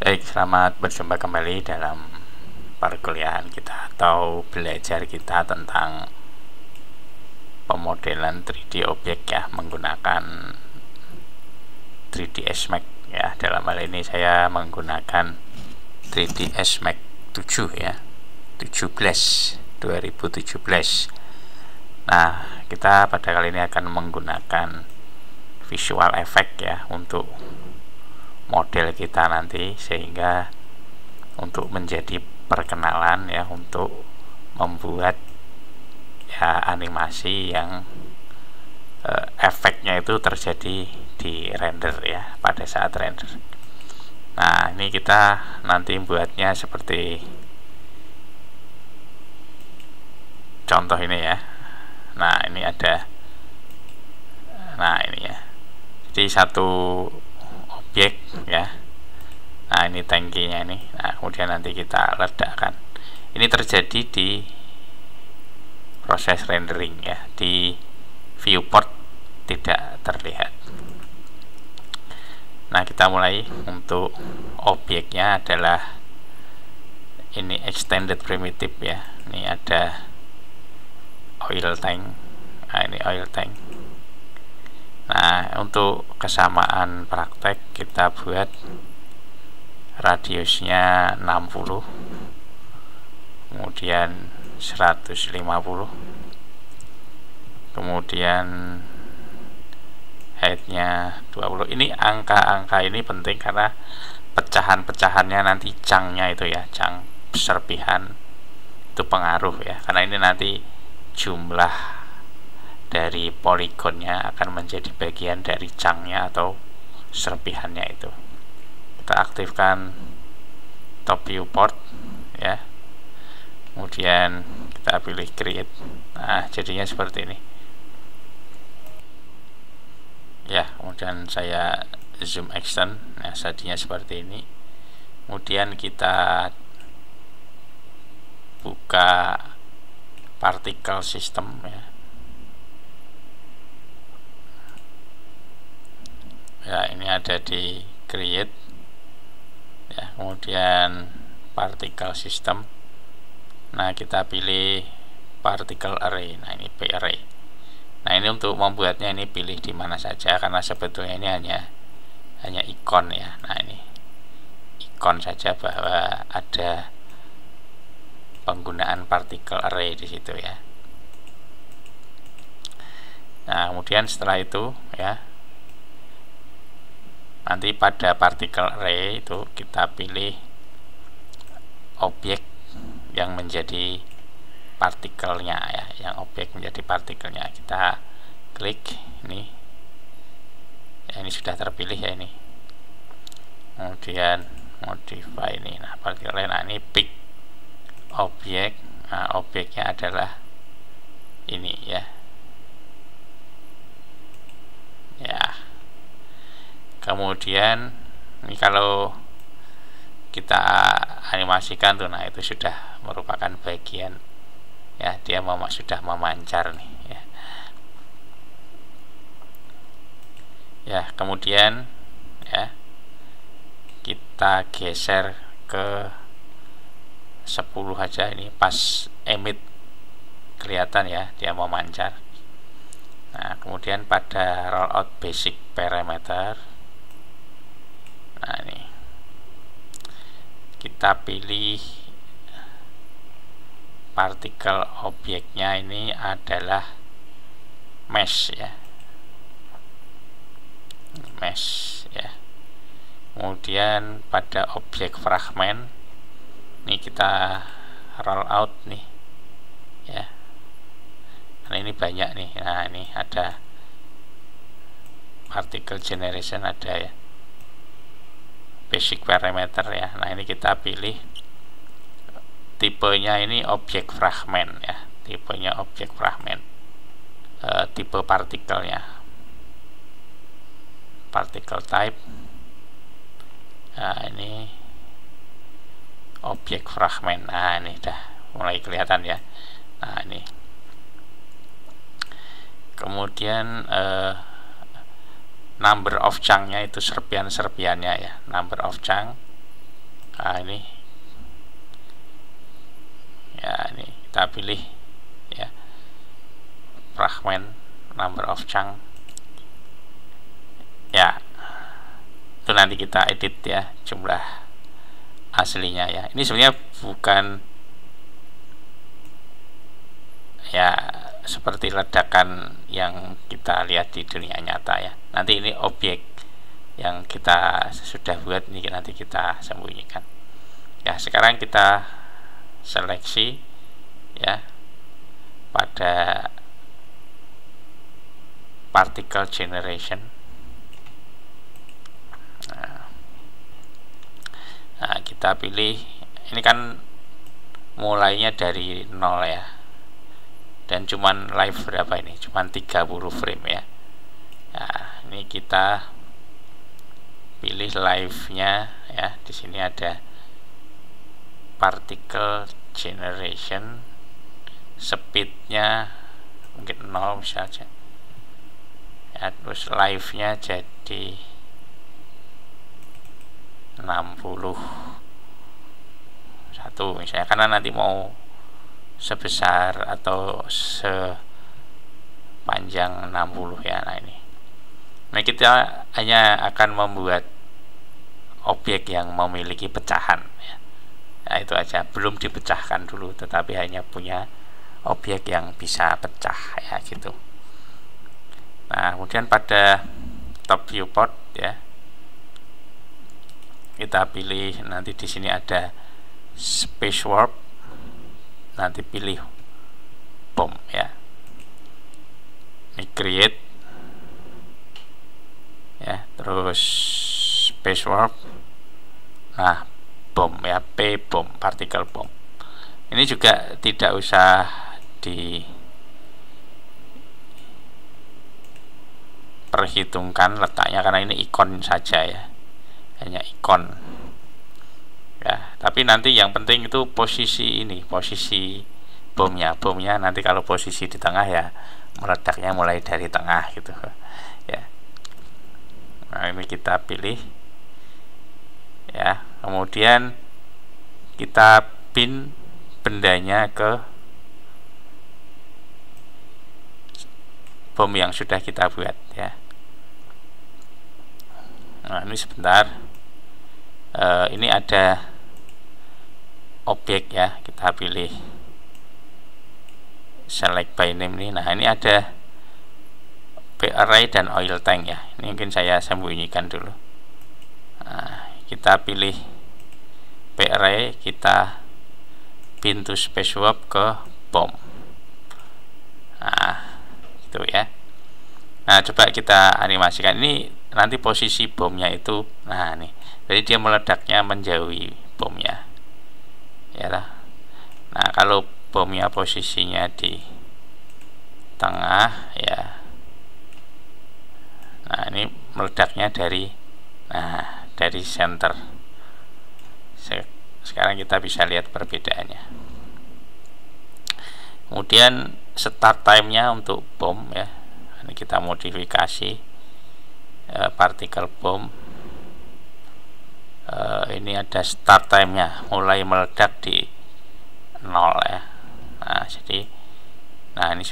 Baik, selamat berjumpa kembali dalam perkuliahan kita atau belajar kita tentang pemodelan 3D objek ya, menggunakan 3ds Max ya. Dalam hal ini saya menggunakan 3ds Max 7 ya, 2017. Nah, kita pada kali ini akan menggunakan visual effect ya untuk model kita nanti, sehingga untuk menjadi perkenalan ya, untuk membuat ya animasi yang efeknya itu terjadi di render ya, pada saat render. Nah, ini kita nanti buatnya seperti contoh ini ya. Nah, ini ada, nah ini ya, jadi satu objek ya. Nah, ini tangkinya ini. Nah, kemudian nanti kita letakkan. Ini terjadi di proses rendering ya, di viewport tidak terlihat. Nah, kita mulai. Untuk objeknya adalah ini extended primitive ya. Ini ada oil tank. Nah, ini oil tank. Nah, untuk kesamaan praktek kita buat radiusnya 60, kemudian 150, kemudian heightnya 20. Ini angka-angka ini penting karena pecahan-pecahannya nanti cangnya itu ya, cang serpihan itu pengaruh ya, karena ini nanti jumlah dari poligonnya akan menjadi bagian dari cangnya atau serpihannya itu. Kita aktifkan top viewport ya, kemudian kita pilih create. Nah, jadinya seperti ini ya. Kemudian saya zoom extend. Nah, jadinya seperti ini. Kemudian kita buka particle system ya. Ya, ini ada di create ya, kemudian particle system. Nah, kita pilih particle array. Nah, ini P array. Nah, ini untuk membuatnya ini pilih di mana saja, karena sebetulnya ini hanya ikon ya. Nah, ini ikon saja bahwa ada penggunaan particle array di situ ya. Nah, kemudian setelah itu ya, nanti pada particle array itu kita pilih objek yang menjadi partikelnya ya, yang objek menjadi partikelnya. Kita klik ini ya, ini sudah terpilih ya ini. Kemudian modify ini. Nah, partikel. Nah, ini pick objek. Nah, objeknya adalah ini ya. Ya. Kemudian ini kalau kita animasikan tuh, nah itu sudah merupakan bagian ya, dia sudah memancar nih ya. Ya, kemudian ya kita geser ke 10 aja, ini pas emit kelihatan ya, dia memancar. Nah, kemudian pada rollout basic parameter, nah ini kita pilih partikel objeknya, ini adalah mesh ya, mesh ya. Kemudian pada objek fragment ini kita roll out nih ya, karena ini banyak nih. Nah, ini ada particle generation, ada ya basic parameter ya. Nah, ini kita pilih tipenya, ini objek fragment ya, tipenya objek fragment, tipe partikelnya particle type. Nah, ini objek fragment. Nah, ini udah mulai kelihatan ya. Nah, ini kemudian number of chunk-nya itu serpian-serpiannya ya, number of chunk. Nah ini ya, ini kita pilih ya fragment number of chunk ya, itu nanti kita edit ya jumlah aslinya ya. Ini sebenarnya bukan ya seperti ledakan yang kita lihat di dunia nyata ya. Nanti ini objek yang kita sudah buat ini nanti kita sembunyikan ya. Sekarang kita seleksi ya pada particle generation. Nah, kita pilih ini kan mulainya dari 0 ya, dan cuman live berapa ini, cuman 30 frame ya. Nah, ini kita pilih live nya ya. Di sini ada particle generation, speednya mungkin 0 misalnya ya, terus live nya jadi 61 misalnya, karena nanti mau sebesar atau sepanjang 60 ya. Nah ini, nah kita hanya akan membuat objek yang memiliki pecahan ya. Nah itu aja, belum dipecahkan dulu, tetapi hanya punya objek yang bisa pecah ya gitu. Nah kemudian pada top viewport ya, kita pilih nanti di sini ada space warp, nanti pilih bomb ya, ini create ya, terus space warp, nah bomb ya, P bomb, particle bomb. Ini juga tidak usah diperhitungkan letaknya karena ini ikon saja ya, hanya ikon ya. Tapi nanti yang penting itu posisi ini, posisi bomnya nanti kalau posisi di tengah ya meledaknya mulai dari tengah gitu ya. Nah ini kita pilih ya, kemudian kita pin bendanya ke bom yang sudah kita buat ya. Nah ini sebentar, ini ada objek ya, kita pilih select by name nih. Nah ini ada P-array dan oil tank ya, ini mungkin saya sembunyikan dulu. Nah, kita pilih P-array, kita pintu space warp ke bom. Nah itu ya. Nah coba kita animasikan ini nanti posisi bomnya itu, nah nih, jadi dia meledaknya menjauhi bomnya ya lah. Nah kalau bomnya posisinya di tengah ya, nah ini meledaknya dari, nah dari center. Sekarang kita bisa lihat perbedaannya. Kemudian start time-nya untuk bom ya, ini kita modifikasi particle bomb. Ini ada start time-nya, mulai meledak di 0 ya. Nah jadi, nah ini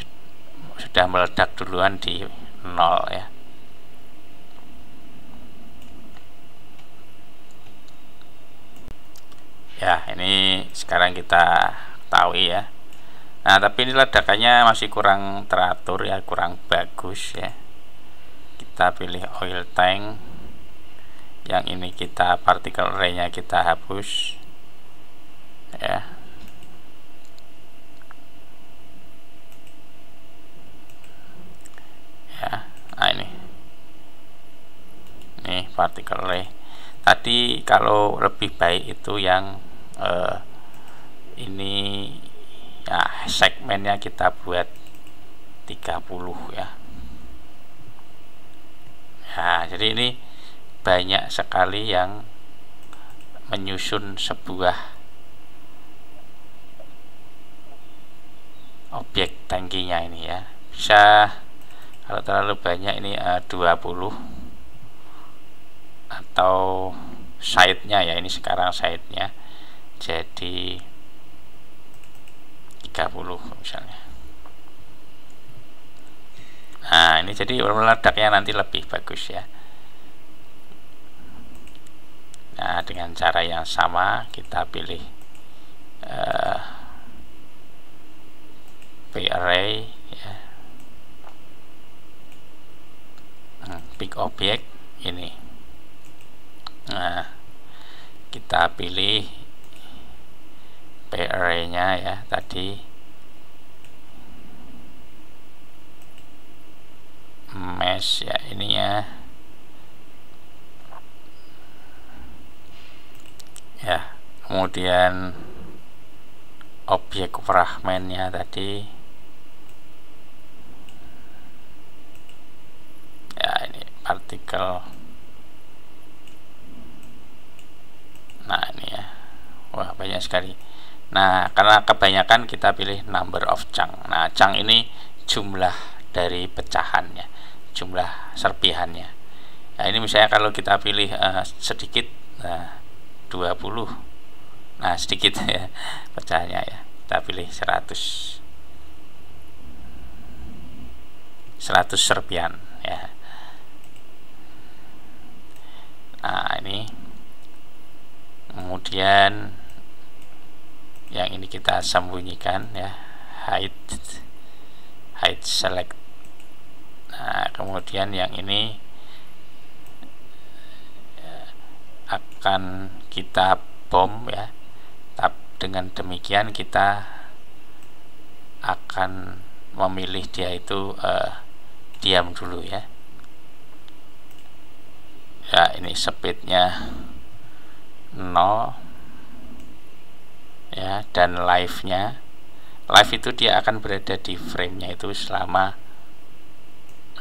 sudah meledak duluan di 0 ya. Ya ini sekarang kita tahu ya. Nah tapi ini ledakannya masih kurang teratur ya, kurang bagus ya. Kita pilih oil tank, yang ini kita particle array nya kita hapus ya. Ya, nah ini particle array. Tadi kalau lebih baik itu yang ini ya, segmennya kita buat 30 ya. Nah, jadi ini banyak sekali yang menyusun sebuah objek tangkinya ini ya. Bisa kalau terlalu banyak ini 20 atau side-nya ya, ini sekarang side-nya jadi 30 misalnya. Nah ini jadi meledaknya nanti lebih bagus ya. Nah dengan cara yang sama kita pilih P-array ya, pick object ini. Nah kita pilih P-array nya ya tadi, mesh ya ininya ya, kemudian objek fragmentnya tadi ya, ini partikel. Nah ini ya, wah banyak sekali. Nah karena kebanyakan kita pilih number of chunk. Nah chunk ini jumlah dari pecahannya, jumlah serpihannya. Nah ini misalnya kalau kita pilih sedikit, nah 20, nah sedikit ya pecahannya ya, kita pilih 100 serpihan ya. Nah ini kemudian yang ini kita sembunyikan ya, hide select. Nah kemudian yang ini akan kita bom ya. Dengan demikian kita akan memilih dia itu diam dulu ya. Ya ini speednya 0 ya, dan live itu dia akan berada di frame-nya itu selama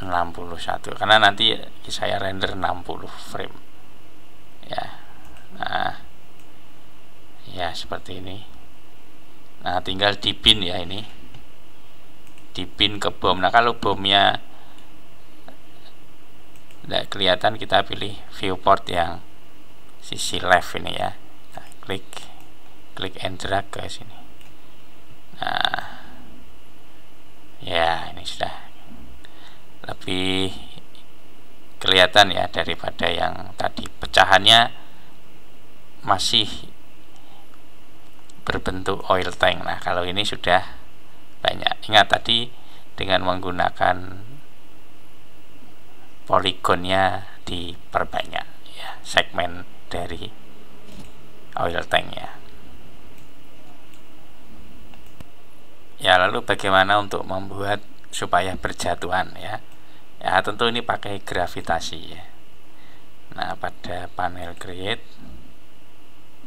61, karena nanti saya render 60 frame ya. Nah ya seperti ini. Nah tinggal di pin ya, ini di pin ke bom. Nah kalau bomnya tidak kelihatan, kita pilih viewport yang sisi left ini ya. Nah, klik and drag ke sini. Nah ya ini sudah lebih kelihatan ya daripada yang tadi, pecahannya masih berbentuk oil tank. Nah kalau ini sudah banyak. Ingat tadi dengan menggunakan poligonnya diperbanyak ya, segmen dari oil tanknya ya. Lalu bagaimana untuk membuat supaya berjatuhan ya? Ya tentu ini pakai gravitasi ya. Nah pada panel create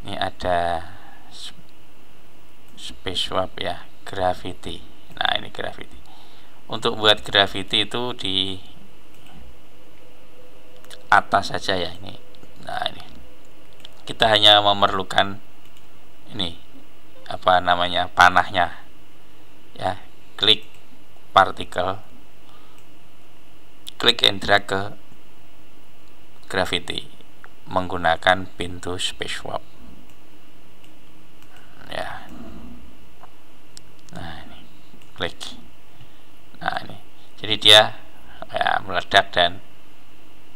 ini ada space swap ya, gravity. Nah ini gravity. Untuk buat gravity itu di atas saja ya ini. Nah ini kita hanya memerlukan ini apa namanya, panahnya ya. Klik partikel, klik and drag ke gravity menggunakan pintu space swap ya. Nah ini klik. Nah ini jadi dia ya meledak dan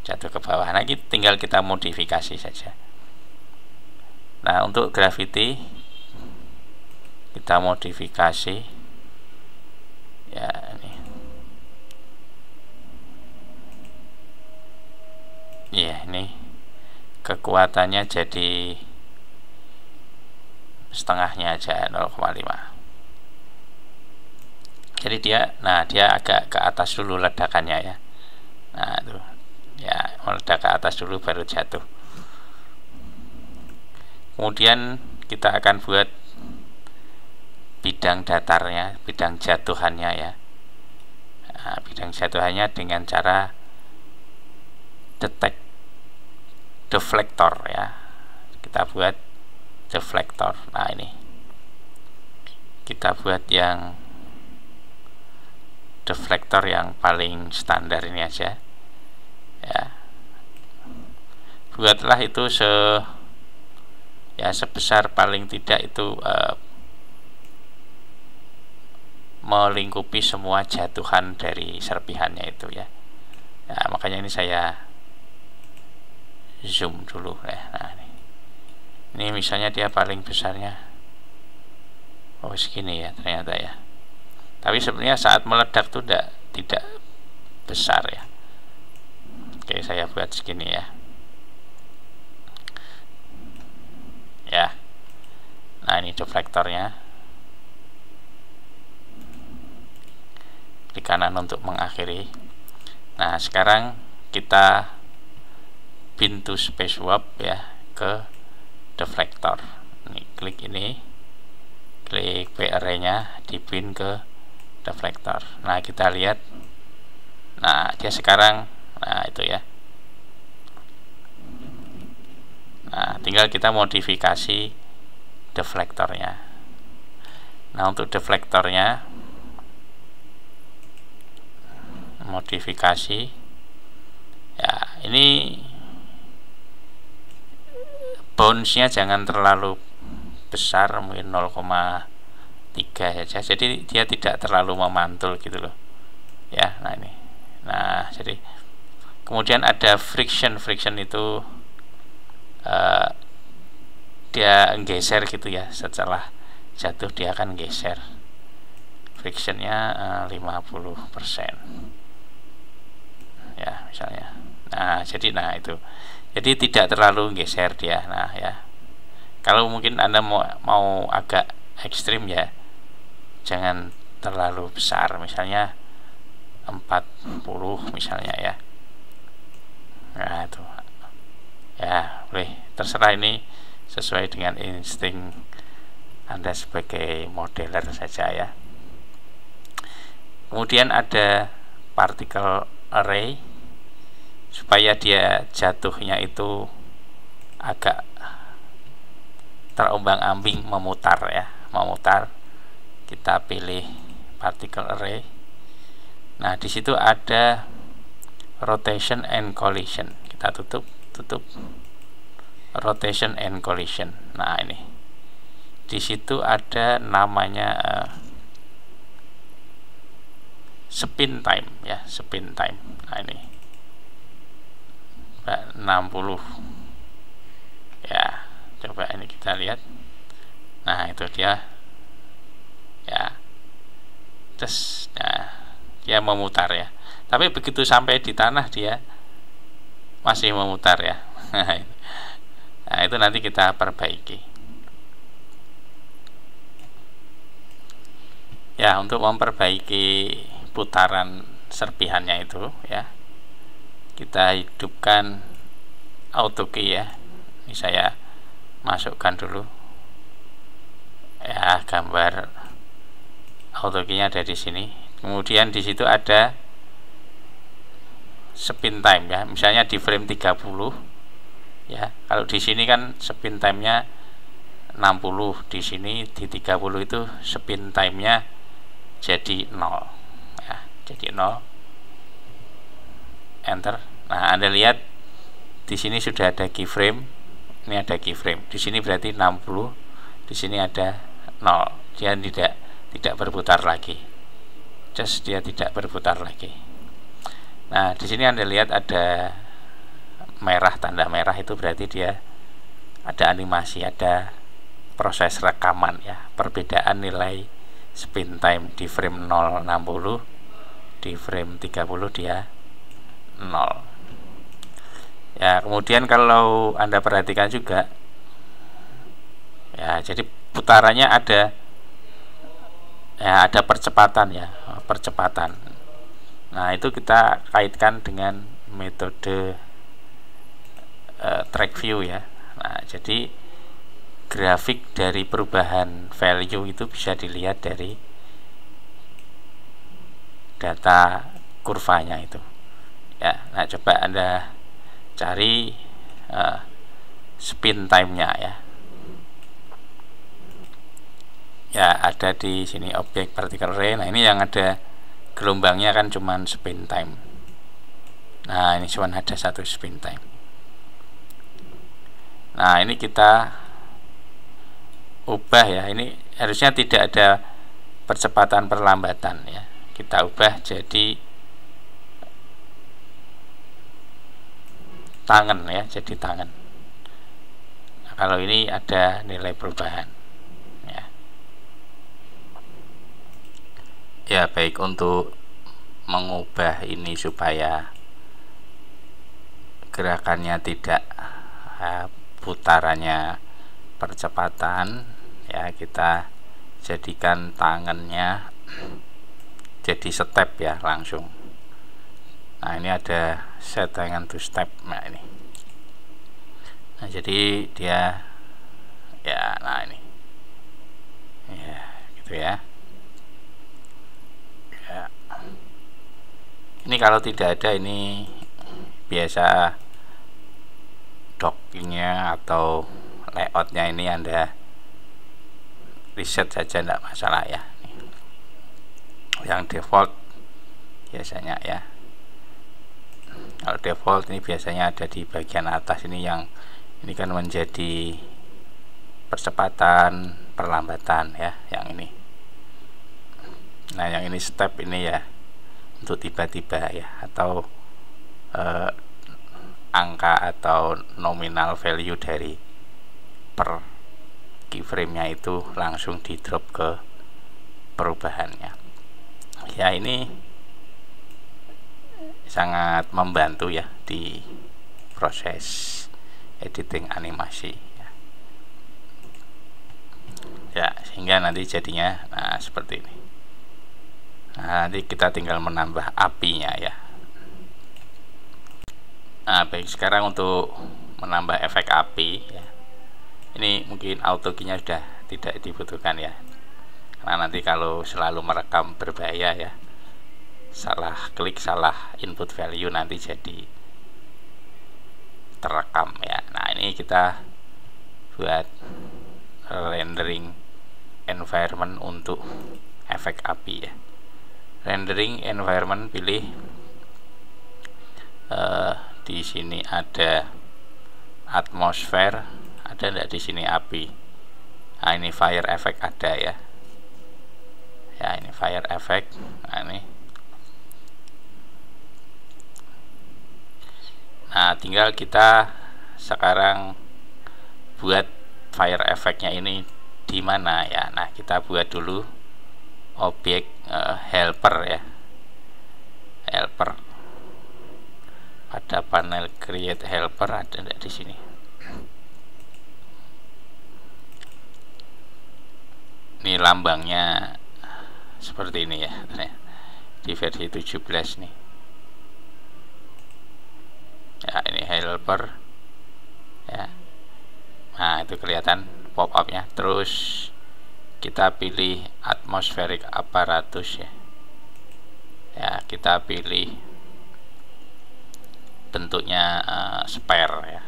jatuh ke bawah. Nah ini tinggal kita modifikasi saja. Nah untuk gravity kita modifikasi ya ini ya, ini kekuatannya jadi setengahnya aja, 0,5. jadi dia agak ke atas dulu ledakannya ya. Nah itu ya, meledak ke atas dulu baru jatuh. Kemudian kita akan buat bidang datarnya, bidang jatuhannya ya. Nah, bidang jatuhannya dengan cara detect deflector ya. Kita buat deflector. Nah ini kita buat yang deflector yang paling standar ini aja ya. buatlah itu sebesar paling tidak itu melingkupi semua jatuhan dari serpihannya itu ya. Nah, makanya ini saya zoom dulu ya. Nah, ini misalnya dia paling besarnya segini ya ternyata ya. Tapi sebenarnya saat meledak tuh tidak besar ya. Oke, saya buat segini ya. Ya. Nah, ini deflektornya. Klik kanan untuk mengakhiri. Nah, sekarang kita pintu space warp ya ke deflektor. Ini klik ini. Klik P array-nya, dipin ke deflektor. Nah, kita lihat. Nah, dia sekarang itu ya. Nah, tinggal kita modifikasi deflektornya. Nah, untuk deflektornya modifikasi ya, ini bounce-nya jangan terlalu besar, mungkin 0,3 saja, jadi dia tidak terlalu memantul gitu loh ya. Nah, ini. Nah, jadi kemudian ada friction itu dia geser gitu ya, setelah jatuh dia akan geser. Frictionnya 50% ya misalnya. Nah, jadi itu. Jadi tidak terlalu geser dia. Nah, ya. Kalau mungkin Anda mau agak ekstrim ya, jangan terlalu besar, misalnya 40 misalnya ya. Nah, itu. Ya, boleh, terserah, ini sesuai dengan insting Anda sebagai modeler saja ya. Kemudian ada particle array supaya dia jatuhnya itu agak terombang-ambing, memutar ya, memutar. Kita pilih particle array. Nah, di situ ada rotation and collision. Kita tutup rotation and collision. Nah, ini di situ ada namanya spin time ya, spin time. Nah, ini 60 ya. Coba ini kita lihat. Nah, itu dia ya. Terus dia memutar ya. Tapi begitu sampai di tanah dia masih memutar ya. Nah, itu nanti kita perbaiki. Ya, untuk memperbaiki putaran serpihannya itu ya, kita hidupkan auto key ya. Ini saya masukkan dulu ya, gambar auto key-nya ada di sini. Kemudian di situ ada spin time ya, misalnya di frame 30 ya. Kalau di sini kan spin time-nya 60, di sini di 30 itu spin time-nya jadi 0 ya, jadi 0. Enter. Nah, Anda lihat di sini sudah ada keyframe. Ini ada keyframe. Di sini berarti 60, di sini ada 0. Dia tidak berputar lagi. Just dia tidak berputar lagi. Nah, di sini Anda lihat ada merah, tanda merah itu berarti dia ada animasi, ada proses rekaman ya. Perbedaan nilai spin time di frame 0 60, di frame 30 dia 0. Ya, kemudian kalau Anda perhatikan juga ya, jadi putarannya ada ya, ada percepatan ya, percepatan. Nah, itu kita kaitkan dengan metode track view ya. Nah, jadi grafik dari perubahan value itu bisa dilihat dari data kurvanya itu ya. Nah, coba Anda cari spin time-nya ya. Ya, ada di sini objek particle array. Nah, ini yang ada gelombangnya kan cuman spin time. Nah, ini cuma ada satu spin time. Nah, ini kita ubah ya. Ini harusnya tidak ada percepatan perlambatan ya. Kita ubah jadi tangan ya, jadi tangan. Nah, kalau ini ada nilai perubahan ya. Ya, baik, untuk mengubah ini supaya gerakannya tidak putarannya percepatan ya, kita jadikan tangannya jadi step ya, langsung. Nah, ini ada set tangan to step. Nah, ini. Nah, jadi dia ya, nah ini. Ya, gitu ya. Ya. Ini kalau tidak ada, ini biasa dockingnya atau layoutnya ini Anda reset saja, tidak masalah ya. Yang default biasanya ya, kalau default ini biasanya ada di bagian atas ini, yang ini kan menjadi percepatan perlambatan ya, yang ini. Nah, yang ini step ini ya, untuk tiba-tiba ya, atau angka atau nominal value dari per keyframe-nya itu langsung di drop ke perubahannya ya. Ini sangat membantu ya di proses editing animasi ya, sehingga nanti jadinya nah seperti ini. Nah, nanti kita tinggal menambah apinya ya. Nah, baik, sekarang untuk menambah efek api ya, ini mungkin auto key-nya sudah tidak dibutuhkan ya, karena nanti kalau selalu merekam berbahaya ya, salah klik, salah input value, nanti jadi terekam ya. Nah, ini kita buat rendering environment untuk efek api ya. Rendering environment, pilih di sini ada atmosfer, ada enggak di sini api. Nah, ini fire effect ada ya. Ya, ini fire effect. Nah, ini. Nah, tinggal kita sekarang buat fire effect-nya ini di mana ya. Nah, kita buat dulu objek helper ya. Helper. Pada panel create helper ada enggak di sini. Ini lambangnya seperti ini ya, di versi 17 nih ya. Ini helper ya. Nah, itu kelihatan pop up nya. Terus kita pilih atmospheric apparatus ya. Ya, kita pilih bentuknya sphere ya.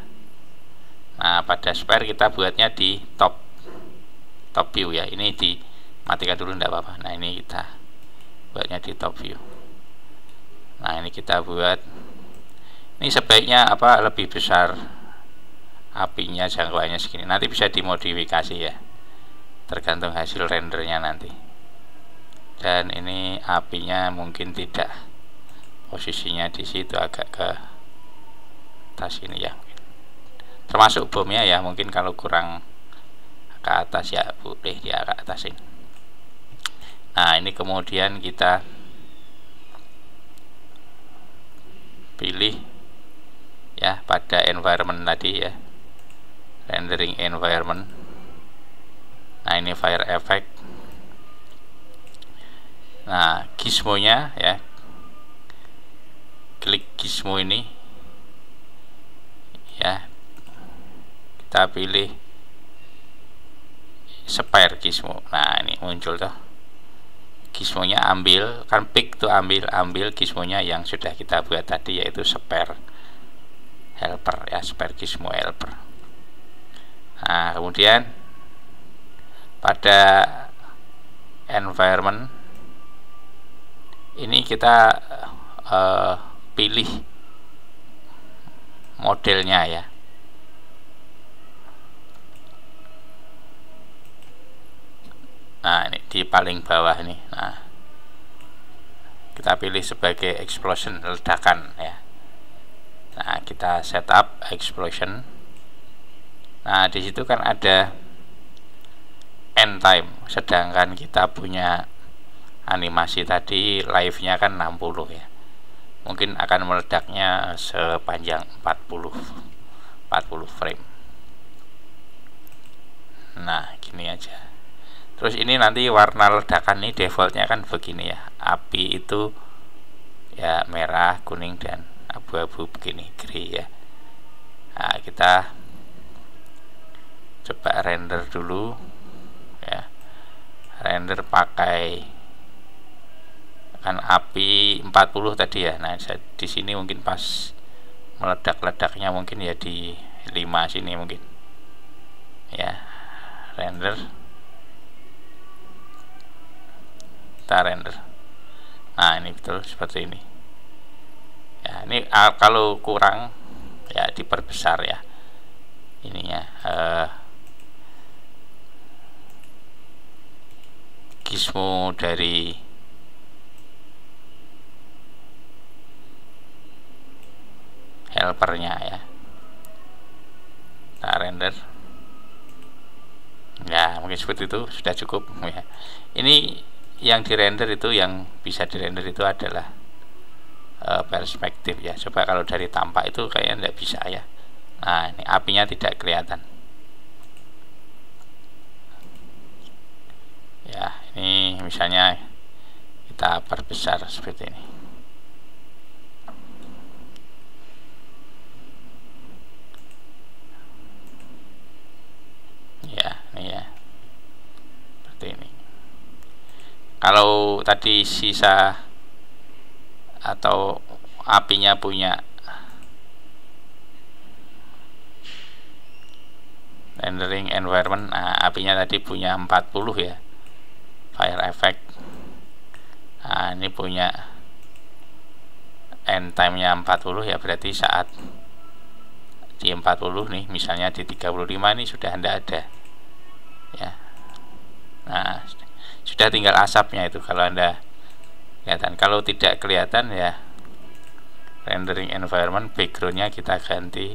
Nah, pada sphere kita buatnya di top view ya. Ini dimatikan dulu, enggak apa-apa. Nah, ini kita buatnya di top view. Nah, ini kita buat, ini sebaiknya apa, lebih besar apinya, jangkauannya segini. Nanti bisa dimodifikasi ya, tergantung hasil rendernya nanti. Dan ini apinya mungkin tidak, posisinya di situ agak ke atas ini ya, termasuk bomnya ya. Mungkin kalau kurang ke atas ya, boleh dia ke atas ini. Nah, ini kemudian kita pilih ya pada environment tadi ya, rendering environment. Nah, ini fire effect. Nah, gizmo-nya ya, klik gizmo ini ya, kita pilih sphere gizmo. Nah, ini muncul tuh gizmonya, ambil kan, pick tuh, ambil gizmonya yang sudah kita buat tadi, yaitu sphere helper ya, sphere gizmo helper. Nah, kemudian pada environment ini kita pilih modelnya ya. di paling bawah ini. Nah, kita pilih sebagai explosion, ledakan ya. Nah, kita setup explosion. Nah, di situ kan ada end time, sedangkan kita punya animasi tadi live-nya kan 60 ya. Mungkin akan meledaknya sepanjang 40 frame. Nah, gini aja. Terus ini nanti warna ledakan ini defaultnya kan begini ya. Api itu ya merah, kuning, dan abu-abu begini, grey ya. Nah, kita coba render dulu ya. Render pakai kan api 40 tadi ya. Nah, di sini mungkin pas meledak-ledaknya mungkin ya di 5 sini mungkin. Ya, render. Kita render. Nah, ini betul seperti ini ya. Ini kalau kurang ya diperbesar ya ininya, gizmo dari helpernya ya. Kita render ya, mungkin seperti itu sudah cukup ya. Ini yang dirender itu, yang bisa dirender itu adalah perspektif ya. Coba kalau dari tampak itu kayaknya tidak bisa ya. Nah, ini apinya tidak kelihatan ya. Ini misalnya kita perbesar seperti ini ya. Ini ya seperti ini. Kalau tadi sisa atau apinya punya rendering environment, nah apinya tadi punya 40 ya, fire effect. Nah, ini punya end time nya 40 ya, berarti saat di 40 nih, misalnya di 35 ini sudah tidak ada ya. Nah, sudah tinggal asapnya itu kalau Anda kelihatan. Kalau tidak kelihatan ya, rendering environment backgroundnya kita ganti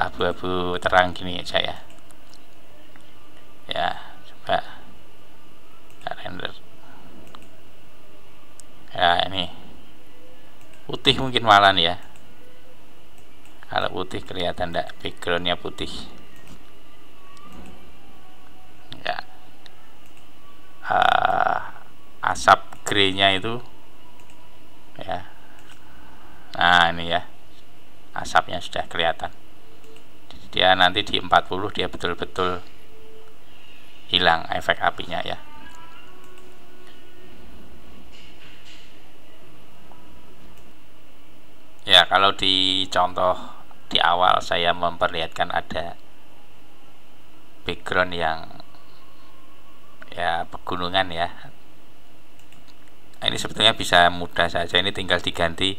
abu-abu terang gini aja ya. Ya, coba render ya. Ini putih mungkin malah ya. Kalau putih kelihatan enggak, backgroundnya putih ya. Asap grey-nya itu ya. Nah, ini ya, asapnya sudah kelihatan. Dia nanti di 40 dia betul-betul hilang efek apinya ya. Ya, kalau di contoh di awal saya memperlihatkan ada background yang ya pegunungan ya. Nah, ini sebetulnya bisa mudah saja, ini tinggal diganti.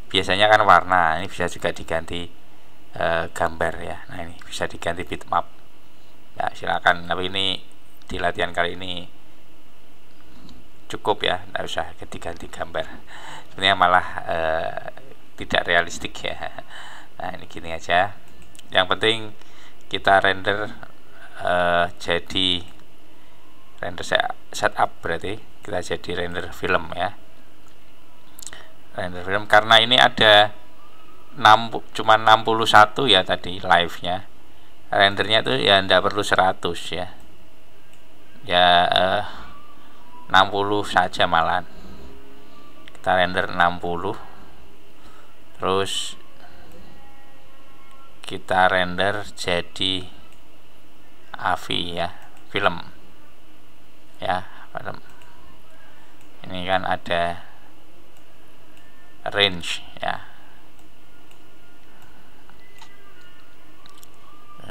Biasanya kan warna, ini bisa juga diganti gambar ya. Nah, ini bisa diganti bitmap ya, silakan. Tapi ini di latihan kali ini cukup ya, tidak usah diganti gambar, sebenarnya malah tidak realistik ya. Nah, ini gini aja. Yang penting kita render jadi render setup, berarti kita jadi render film ya. Render film karena ini ada cuma 61 ya tadi live-nya. Rendernya itu ya tidak perlu 100 ya. Ya 60 saja malahan. Kita render 60. Terus kita render jadi AVI ya, film ya, film. Ini kan ada range ya.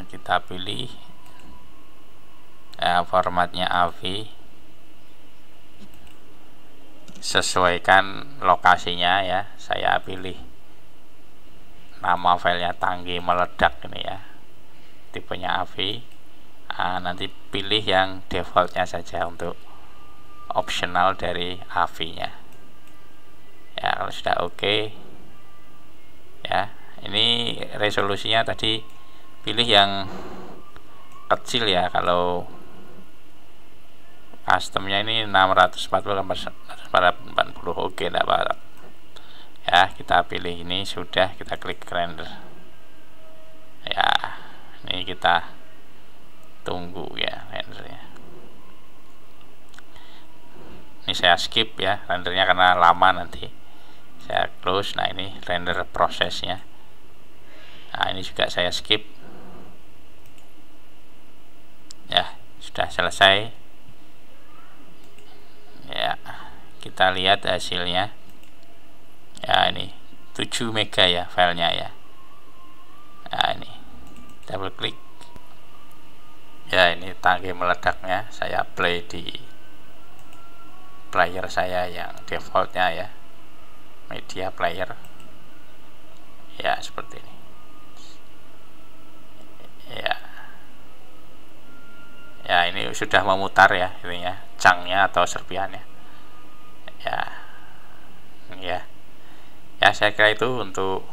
Kita pilih ya, formatnya AVI, sesuaikan lokasinya ya. Saya pilih nama filenya tangki meledak ini ya. tipenya AV. Nanti pilih yang defaultnya saja untuk optional dari AV nya ya. Kalau sudah oke ya, ini resolusinya tadi pilih yang kecil ya. Kalau customnya ini 640 oke, enggak apa-apa ya. Kita pilih ini, sudah, kita klik render ya. Ini kita tunggu ya rendernya. Ini saya skip ya rendernya karena lama, nanti saya close. Nah, ini render prosesnya. Nah, ini juga saya skip ya. Sudah selesai ya. Kita lihat hasilnya ya. Ini 7 mega ya filenya ya. Nah, ini double klik ya. Ini tangki meledaknya. Saya play di player saya yang defaultnya ya, media player ya, seperti ini ya. Ya, ini sudah memutar ya ininya, chungnya atau serpihannya ya. Ya, saya kira itu untuk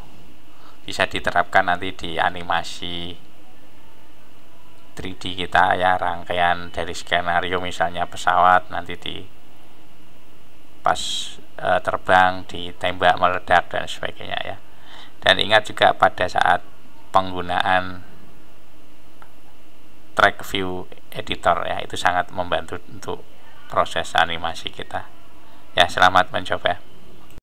bisa diterapkan nanti di animasi 3D kita ya. Rangkaian dari skenario misalnya pesawat, nanti di pas terbang ditembak, meledak dan sebagainya ya. Dan ingat juga pada saat penggunaan track view editor ya, itu sangat membantu untuk proses animasi kita ya. Selamat mencoba.